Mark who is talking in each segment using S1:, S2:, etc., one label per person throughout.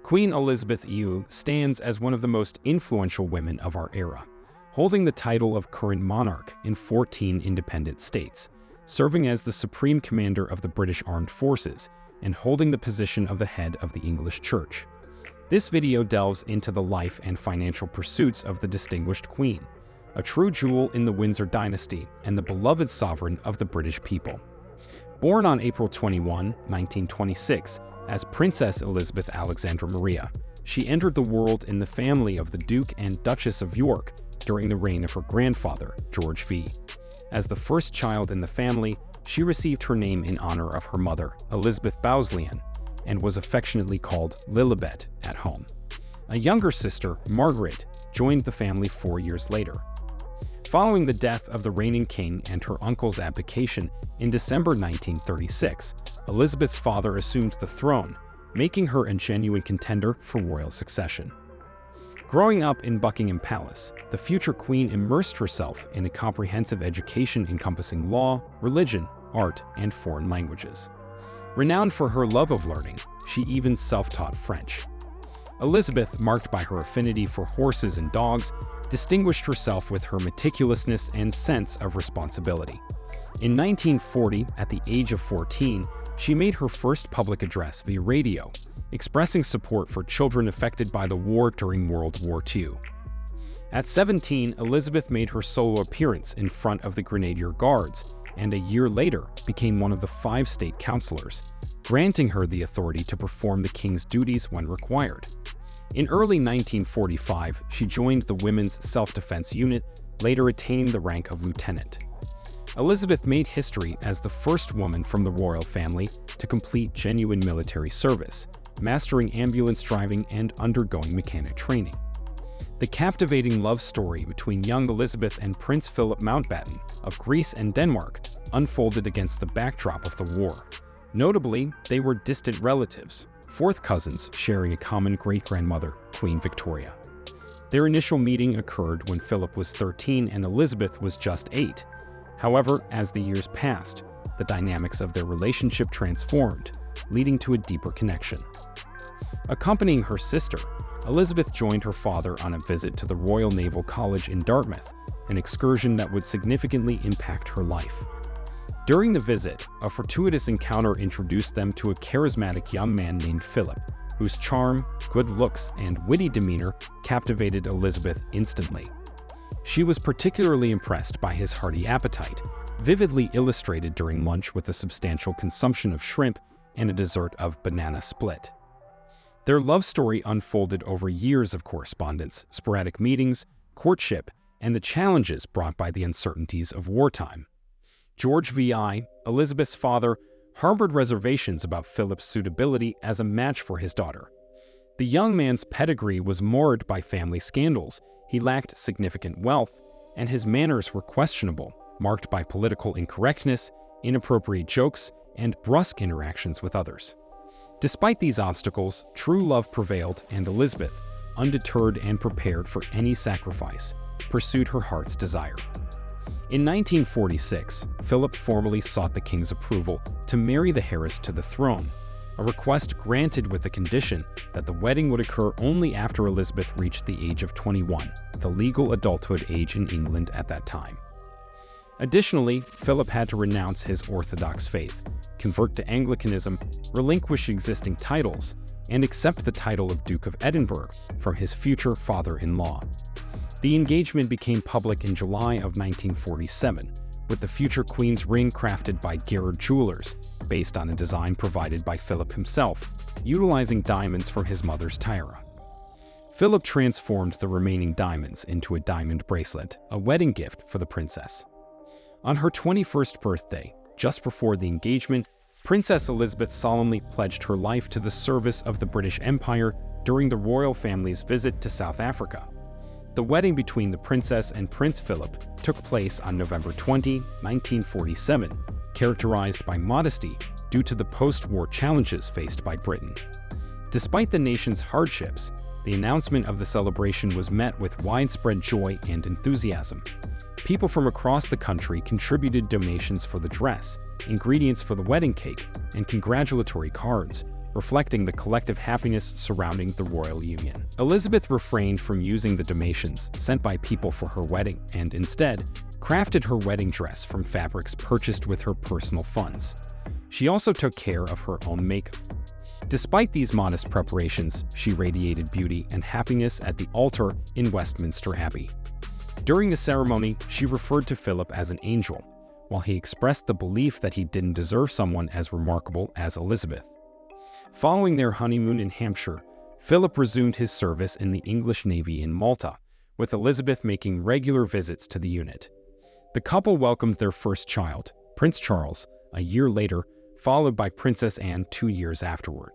S1: Queen Elizabeth II stands as one of the most influential women of our era, holding the title of current monarch in 14 independent states, serving as the supreme commander of the British Armed Forces, and holding the position of the head of the English Church. This video delves into the life and financial pursuits of the distinguished Queen, a true jewel in the Windsor dynasty and the beloved sovereign of the British people. Born on April 21, 1926, as Princess Elizabeth Alexandra Maria, she entered the world in the family of the Duke and Duchess of York during the reign of her grandfather, George V. As the first child in the family, she received her name in honor of her mother, Elizabeth Boweslian, and was affectionately called Lilibet at home. A younger sister, Margaret, joined the family 4 years later. Following the death of the reigning king and her uncle's abdication in December 1936, Elizabeth's father assumed the throne, making her a genuine contender for royal succession. Growing up in Buckingham Palace, the future queen immersed herself in a comprehensive education encompassing law, religion, art, and foreign languages. Renowned for her love of learning, she even self-taught French. Elizabeth, marked by her affinity for horses and dogs, distinguished herself with her meticulousness and sense of responsibility. In 1940, at the age of 14, she made her first public address via radio, expressing support for children affected by the war during World War II. At 17, Elizabeth made her solo appearance in front of the Grenadier Guards, and a year later became one of the 5 state councilors, granting her the authority to perform the king's duties when required. In early 1945, she joined the Women's Self-Defense Unit, later attaining the rank of lieutenant. Elizabeth made history as the first woman from the royal family to complete genuine military service, mastering ambulance driving and undergoing mechanic training. The captivating love story between young Elizabeth and Prince Philip Mountbatten of Greece and Denmark unfolded against the backdrop of the war. Notably, they were distant relatives, fourth cousins sharing a common great-grandmother, Queen Victoria. Their initial meeting occurred when Philip was 13 and Elizabeth was just 8. However, as the years passed, the dynamics of their relationship transformed, leading to a deeper connection. Accompanying her sister, Elizabeth joined her father on a visit to the Royal Naval College in Dartmouth, an excursion that would significantly impact her life. During the visit, a fortuitous encounter introduced them to a charismatic young man named Philip, whose charm, good looks, and witty demeanor captivated Elizabeth instantly. She was particularly impressed by his hearty appetite, vividly illustrated during lunch with a substantial consumption of shrimp and a dessert of banana split. Their love story unfolded over years of correspondence, sporadic meetings, courtship, and the challenges brought by the uncertainties of wartime. George VI, Elizabeth's father, harbored reservations about Philip's suitability as a match for his daughter. The young man's pedigree was marred by family scandals, he lacked significant wealth, and his manners were questionable, marked by political incorrectness, inappropriate jokes, and brusque interactions with others. Despite these obstacles, true love prevailed, and Elizabeth, undeterred and prepared for any sacrifice, pursued her heart's desire. In 1946, Philip formally sought the king's approval to marry the heiress to the throne, a request granted with the condition that the wedding would occur only after Elizabeth reached the age of 21, the legal adulthood age in England at that time. Additionally, Philip had to renounce his Orthodox faith, convert to Anglicanism, relinquish existing titles, and accept the title of Duke of Edinburgh from his future father-in-law. The engagement became public in July of 1947, with the future Queen's ring crafted by Garrard Jewelers, based on a design provided by Philip himself, utilizing diamonds from his mother's tiara. Philip transformed the remaining diamonds into a diamond bracelet, a wedding gift for the princess. On her 21st birthday, just before the engagement, Princess Elizabeth solemnly pledged her life to the service of the British Empire during the royal family's visit to South Africa. The wedding between the princess and Prince Philip took place on November 20, 1947, characterized by modesty due to the post-war challenges faced by Britain. Despite the nation's hardships, the announcement of the celebration was met with widespread joy and enthusiasm. People from across the country contributed donations for the dress, ingredients for the wedding cake, and congratulatory cards, reflecting the collective happiness surrounding the royal union. Elizabeth refrained from using the donations sent by people for her wedding and instead crafted her wedding dress from fabrics purchased with her personal funds. She also took care of her own makeup. Despite these modest preparations, she radiated beauty and happiness at the altar in Westminster Abbey. During the ceremony, she referred to Philip as an angel, while he expressed the belief that he didn't deserve someone as remarkable as Elizabeth. Following their honeymoon in Hampshire, Philip resumed his service in the English Navy in Malta, with Elizabeth making regular visits to the unit. The couple welcomed their first child, Prince Charles, a year later, followed by Princess Anne 2 years afterward.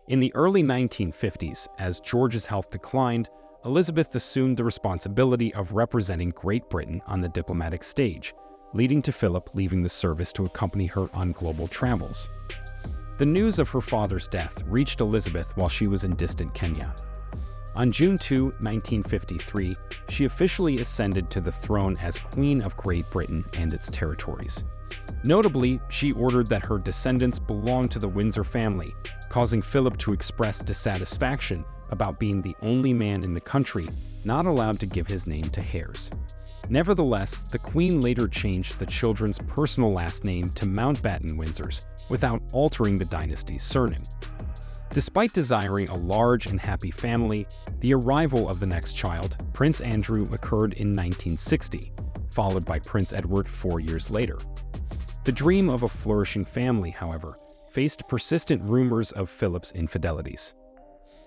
S1: In the early 1950s, as George's health declined, Elizabeth assumed the responsibility of representing Great Britain on the diplomatic stage, leading to Philip leaving the service to accompany her on global travels. The news of her father's death reached Elizabeth while she was in distant Kenya. On June 2, 1953, she officially ascended to the throne as Queen of Great Britain and its territories. Notably, she ordered that her descendants belong to the Windsor family, causing Philip to express dissatisfaction about being the only man in the country not allowed to give his name to heirs. Nevertheless, the Queen later changed the children's personal last name to Mountbatten-Windsor's without altering the dynasty's surname. Despite desiring a large and happy family, the arrival of the next child, Prince Andrew, occurred in 1960, followed by Prince Edward 4 years later. The dream of a flourishing family, however, faced persistent rumors of Philip's infidelities.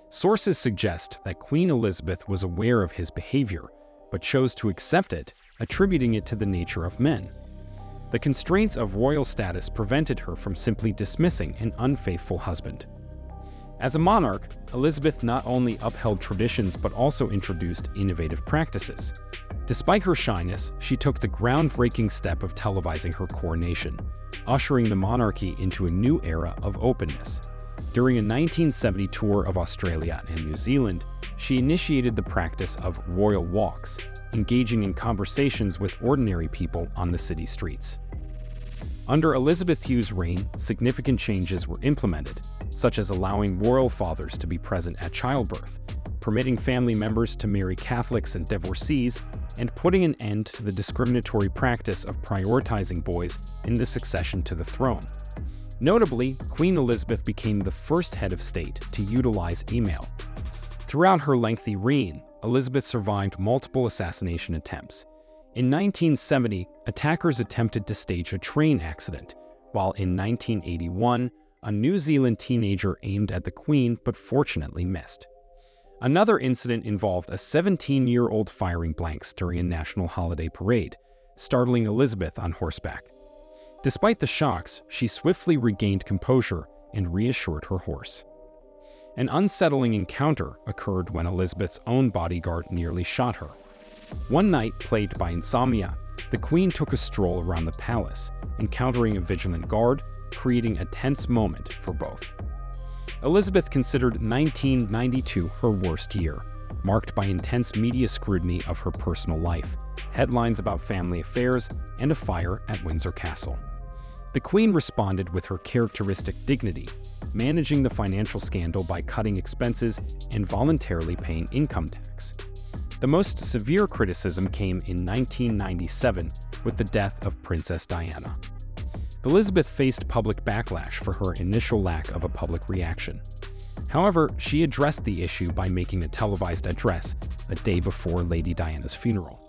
S1: Sources suggest that Queen Elizabeth was aware of his behavior, but chose to accept it, attributing it to the nature of men. The constraints of royal status prevented her from simply dismissing an unfaithful husband. As a monarch, Elizabeth not only upheld traditions but also introduced innovative practices. Despite her shyness, she took the groundbreaking step of televising her coronation, ushering the monarchy into a new era of openness. During a 1970 tour of Australia and New Zealand, she initiated the practice of royal walks, engaging in conversations with ordinary people on the city streets. Under Elizabeth Hugh's reign, significant changes were implemented, such as allowing royal fathers to be present at childbirth, permitting family members to marry Catholics and divorcees, and putting an end to the discriminatory practice of prioritizing boys in the succession to the throne. Notably, Queen Elizabeth became the first head of state to utilize email. Throughout her lengthy reign, Elizabeth survived multiple assassination attempts. In 1970, attackers attempted to stage a train accident, while in 1981, a New Zealand teenager aimed at the Queen but fortunately missed. Another incident involved a 17-year-old firing blanks during a national holiday parade, startling Elizabeth on horseback. Despite the shocks, she swiftly regained composure and reassured her horse. An unsettling encounter occurred when Elizabeth's own bodyguard nearly shot her. One night, plagued by insomnia, the Queen took a stroll around the palace, encountering a vigilant guard, creating a tense moment for both. Elizabeth considered 1992 her worst year, marked by intense media scrutiny of her personal life, headlines about family affairs, and a fire at Windsor Castle. The Queen responded with her characteristic dignity, managing the financial scandal by cutting expenses and voluntarily paying income tax. The most severe criticism came in 1997 with the death of Princess Diana. Elizabeth faced public backlash for her initial lack of a public reaction. However, she addressed the issue by making a televised address a day before Lady Diana's funeral.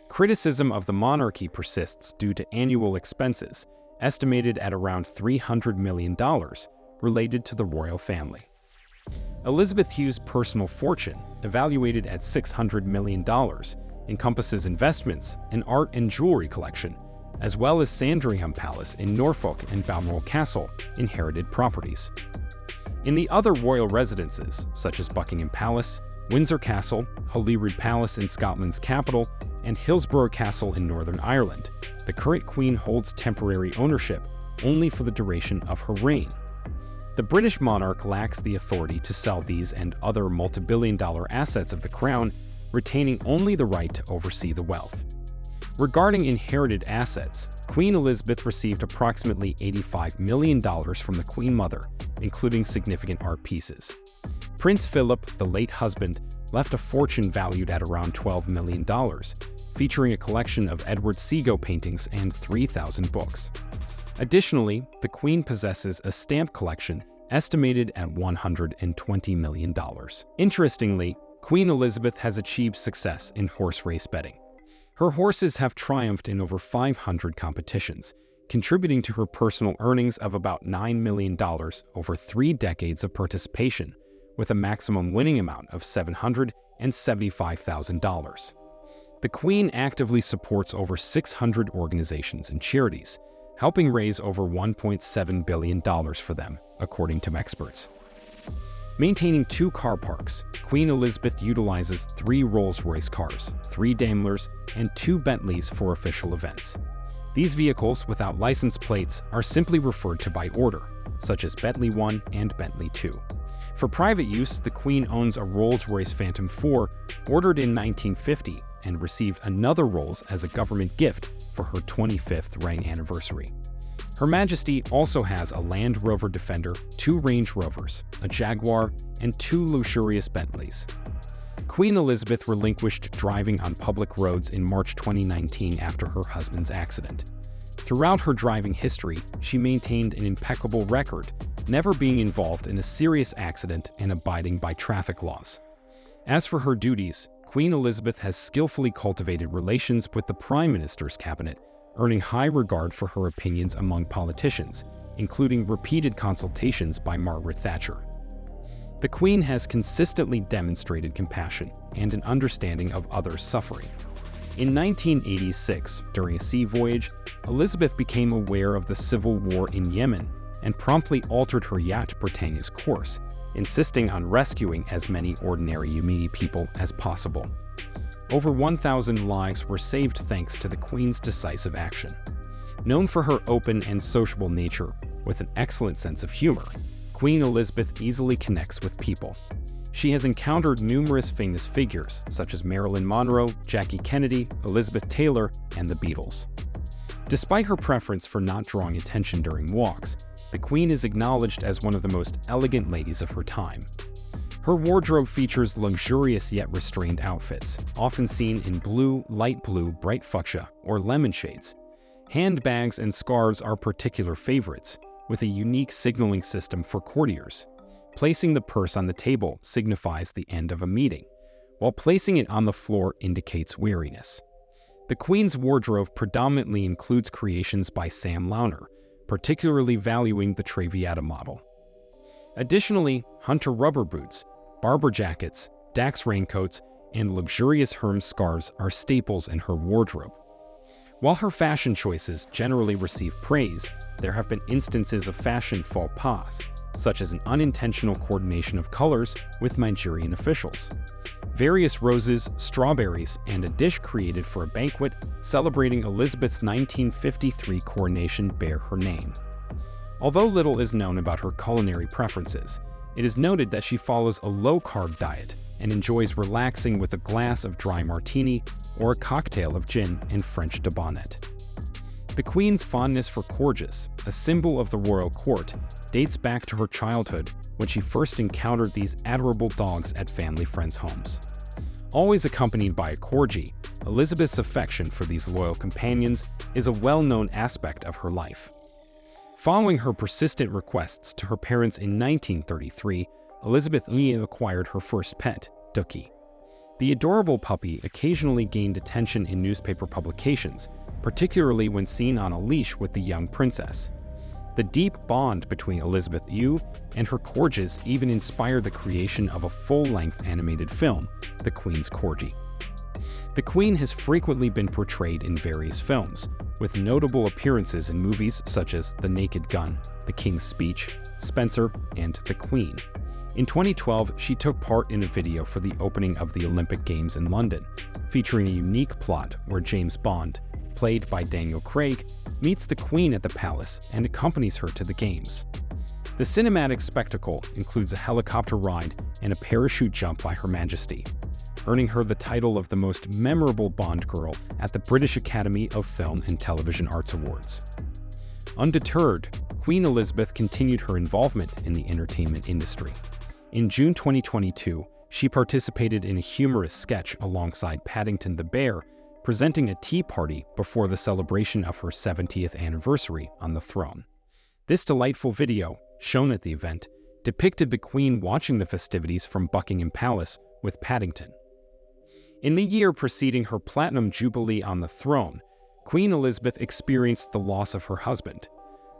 S1: Criticism of the monarchy persists due to annual expenses, estimated at around $300 million, related to the royal family. Elizabeth Hugh's personal fortune, evaluated at $600 million, encompasses investments, an art and jewelry collection, as well as Sandringham Palace in Norfolk and Balmoral Castle, inherited properties. In the other royal residences, such as Buckingham Palace, Windsor Castle, Holyrood Palace in Scotland's capital, and Hillsborough Castle in Northern Ireland, the current Queen holds temporary ownership only for the duration of her reign. The British monarch lacks the authority to sell these and other multi-billion-dollar assets of the crown, retaining only the right to oversee the wealth. Regarding inherited assets, Queen Elizabeth received approximately $85 million from the Queen Mother including significant art pieces. Prince Philip, the late husband, left a fortune valued at around $12 million, featuring a collection of Edward Seago paintings and 3,000 books. Additionally, the Queen possesses a stamp collection estimated at $120 million. Interestingly, Queen Elizabeth has achieved success in horse race betting. Her horses have triumphed in over 500 competitions, contributing to her personal earnings of about $9 million over 3 decades of participation, with a maximum winning amount of $775,000. The Queen actively supports over 600 organizations and charities, helping raise over $1.7 billion for them, according to experts. Maintaining 2 car parks, Queen Elizabeth utilizes 3 Rolls-Royce cars, 3 Daimlers, and 2 Bentleys for official events. These vehicles without license plates are simply referred to by order, such as Bentley 1 and Bentley 2. For private use, the Queen owns a Rolls-Royce Phantom 4 ordered in 1950 and received another Rolls as a government gift for her 25th reign anniversary. Her Majesty also has a Land Rover Defender, 2 Range Rovers, a Jaguar, and 2 luxurious Bentleys. Queen Elizabeth relinquished driving on public roads in March 2019 after her husband's accident. Throughout her driving history, she maintained an impeccable record, never being involved in a serious accident and abiding by traffic laws. As for her duties, Queen Elizabeth has skillfully cultivated relations with the Prime Minister's cabinet, earning high regard for her opinions among politicians, including repeated consultations by Margaret Thatcher. The Queen has consistently demonstrated compassion and an understanding of others' suffering. In 1986, during a sea voyage, Elizabeth became aware of the civil war in Yemen and promptly altered her yacht Britannia's course, insisting on rescuing as many ordinary Yemeni people as possible. Over 1,000 lives were saved thanks to the Queen's decisive action. Known for her open and sociable nature, with an excellent sense of humor, Queen Elizabeth easily connects with people. She has encountered numerous famous figures, such as Marilyn Monroe, Jackie Kennedy, Elizabeth Taylor, and the Beatles. Despite her preference for not drawing attention during walks, the Queen is acknowledged as one of the most elegant ladies of her time. Her wardrobe features luxurious yet restrained outfits, often seen in blue, light blue, bright fuchsia, or lemon shades. Handbags and scarves are particular favorites, with a unique signaling system for courtiers. Placing the purse on the table signifies the end of a meeting, while placing it on the floor indicates weariness. The Queen's wardrobe predominantly includes creations by Sam Launer, particularly valuing the Traviata model. Additionally, Hunter rubber boots, Barber jackets, Dax raincoats, and luxurious Hermes scarves are staples in her wardrobe. While her fashion choices generally receive praise, there have been instances of fashion faux pas, such as an unintentional coordination of colors with Nigerian officials. Various roses, strawberries, and a dish created for a banquet celebrating Elizabeth's 1953 coronation bear her name. Although little is known about her culinary preferences, it is noted that she follows a low-carb diet and enjoys relaxing with a glass of dry martini or a cocktail of gin and French de bonnet. The Queen's fondness for corgis, a symbol of the royal court, dates back to her childhood when she first encountered these adorable dogs at family friends' homes. Always accompanied by a corgi, Elizabeth's affection for these loyal companions is a well-known aspect of her life. Following her persistent requests to her parents in 1933, Elizabeth acquired her first pet, Dookie. The adorable puppy occasionally gained attention in newspaper publications, particularly when seen on a leash with the young princess. The deep bond between Elizabeth and her corgis even inspired the creation of a full-length animated film, The Queen's Corgi. The Queen has frequently been portrayed in various films, with notable appearances in movies such as The Naked Gun, The King's Speech, Spencer, and The Queen. In 2012, she took part in a video for the opening of the Olympic Games in London, featuring a unique plot where James Bond, played by Daniel Craig, meets the Queen at the palace and accompanies her to the Games. The cinematic spectacle includes a helicopter ride and a parachute jump by Her Majesty, earning her the title of the most memorable Bond girl at the British Academy of Film and Television Arts Awards. Undeterred, Queen Elizabeth continued her involvement in the entertainment industry. In June 2022, she participated in a humorous sketch alongside Paddington the Bear, presenting a tea party before the celebration of her 70th anniversary on the throne. This delightful video, shown at the event, depicted the Queen watching the festivities from Buckingham Palace with Paddington. In the year preceding her Platinum Jubilee on the throne, Queen Elizabeth experienced the loss of her husband.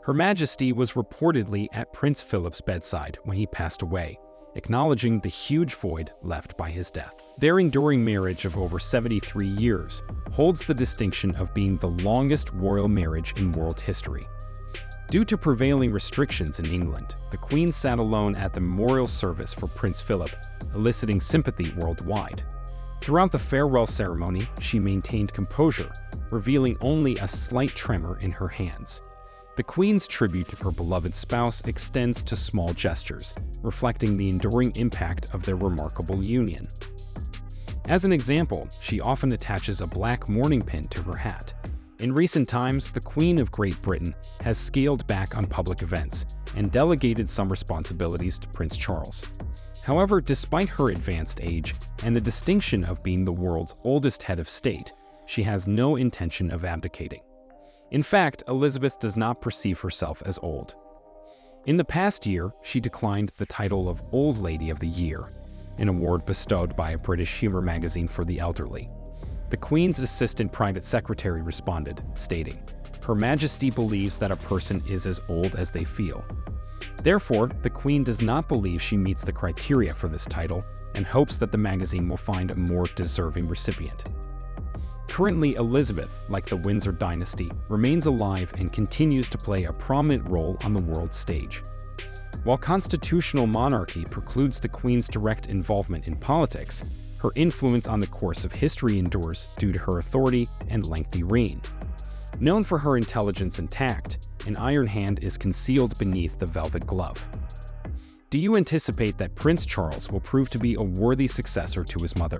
S1: Her Majesty was reportedly at Prince Philip's bedside when he passed away, acknowledging the huge void left by his death. Their enduring marriage of over 73 years holds the distinction of being the longest royal marriage in world history. Due to prevailing restrictions in England, the Queen sat alone at the memorial service for Prince Philip, eliciting sympathy worldwide. Throughout the farewell ceremony, she maintained composure, revealing only a slight tremor in her hands. The Queen's tribute to her beloved spouse extends to small gestures, reflecting the enduring impact of their remarkable union. As an example, she often attaches a black mourning pin to her hat. In recent times, the Queen of Great Britain has scaled back on public events and delegated some responsibilities to Prince Charles. However, despite her advanced age and the distinction of being the world's oldest head of state, she has no intention of abdicating. In fact, Elizabeth does not perceive herself as old. In the past year, she declined the title of Old Lady of the Year, an award bestowed by a British humor magazine for the elderly. The Queen's assistant private secretary responded, stating, "Her Majesty believes that a person is as old as they feel." Therefore, the Queen does not believe she meets the criteria for this title and hopes that the magazine will find a more deserving recipient. Currently, Elizabeth, like the Windsor dynasty, remains alive and continues to play a prominent role on the world stage. While constitutional monarchy precludes the Queen's direct involvement in politics, her influence on the course of history endures due to her authority and lengthy reign. Known for her intelligence and tact, an iron hand is concealed beneath the velvet glove. Do you anticipate that Prince Charles will prove to be a worthy successor to his mother?